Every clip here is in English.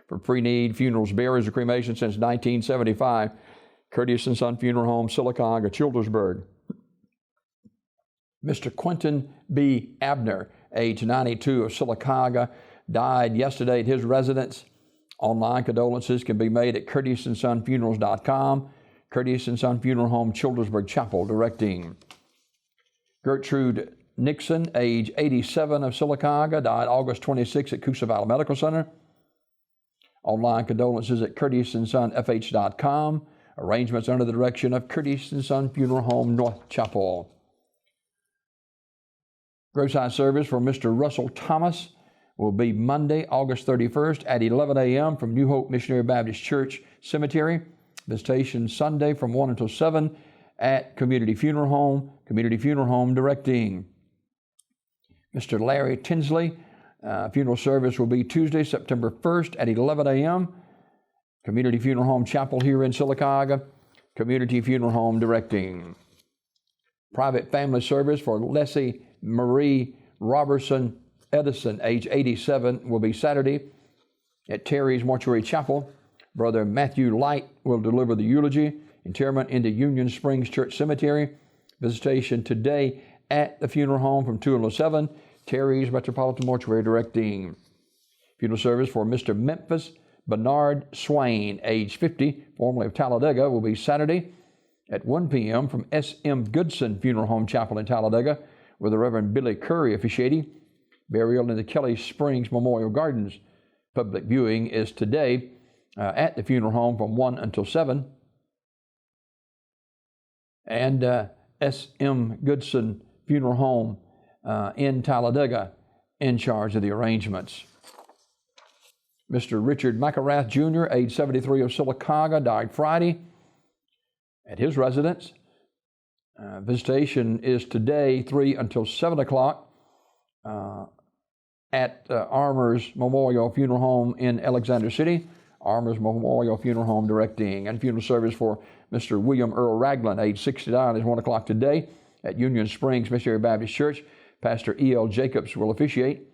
for pre-need funerals, burials, and cremation since 1975. Curtis & Son Funeral Home, Sylacauga, Childersburg. Mr. Quentin B. Abner, age 92, of Sylacauga, died yesterday at his residence. Online condolences can be made at curtissonsonfunerals.com. Curtis & Son Funeral Home, Childersburg Chapel, directing. Gertrude Nixon, age 87, of Sylacauga, died August 26 at Coosa Valley Medical Center. Online condolences at curtissonsonfh.com. Arrangements under the direction of Curtis & Son Funeral Home, North Chapel. Graveside service for Mr. Russell Thomas will be Monday, August 31st at 11 a.m. from New Hope Missionary Baptist Church Cemetery. Visitation Sunday from 1 until 7 at Community Funeral Home directing. Mr. Larry Tinsley, funeral service will be Tuesday, September 1st at 11 a.m. Community Funeral Home Chapel here in Sylacauga. Community Funeral Home directing. Private family service for Leslie Marie Robertson Edison, age 87, will be Saturday at Terry's Mortuary Chapel. Brother Matthew Light will deliver the eulogy. Interment into Union Springs Church Cemetery. Visitation today at the funeral home from 2 until 7. Terry's Metropolitan Mortuary directing. Funeral service for Mr. Memphis Bernard Swain, age 50, formerly of Talladega, will be Saturday at 1 p.m. from S.M. Goodson Funeral Home Chapel in Talladega, with the Reverend Billy Curry officiating. Burial in the Kelly Springs Memorial Gardens. Public viewing is today at the funeral home from 1 until 7. And S.M. Goodson Funeral Home in Talladega in charge of the arrangements. Mr. Richard McElrath Jr., age 73, of Sylacauga, died Friday at his residence. Visitation is today 3 until 7 o'clock at Armour's Memorial Funeral Home in Alexander City. Armour's Memorial Funeral Home directing. And funeral service for Mr. William Earl Ragland, age 69, is 1 o'clock today at Union Springs Missionary Baptist Church. Pastor E.L. Jacobs will officiate.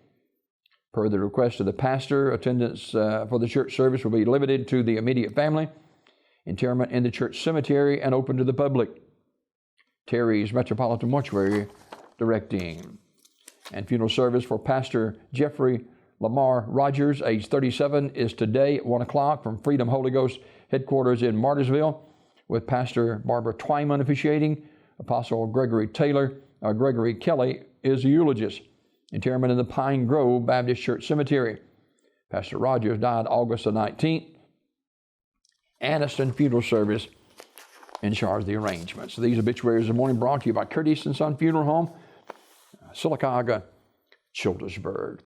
Per the request of the pastor, attendance for the church service will be limited to the immediate family. Interment in the church cemetery and open to the public. Terry's Metropolitan Mortuary directing. And funeral service for Pastor Jeffrey Lamar Rogers, age 37, is today at 1 o'clock from Freedom Holy Ghost headquarters in Martinsville, with Pastor Barbara Twyman officiating. Apostle Gregory Kelly is the eulogist. Interment in the Pine Grove Baptist Church Cemetery. Pastor Rogers died August the 19th. Anniston Funeral Service in charge of the arrangements. So these obituaries this morning brought to you by Curtis & Son Funeral Home, Sylacauga, Childersburg.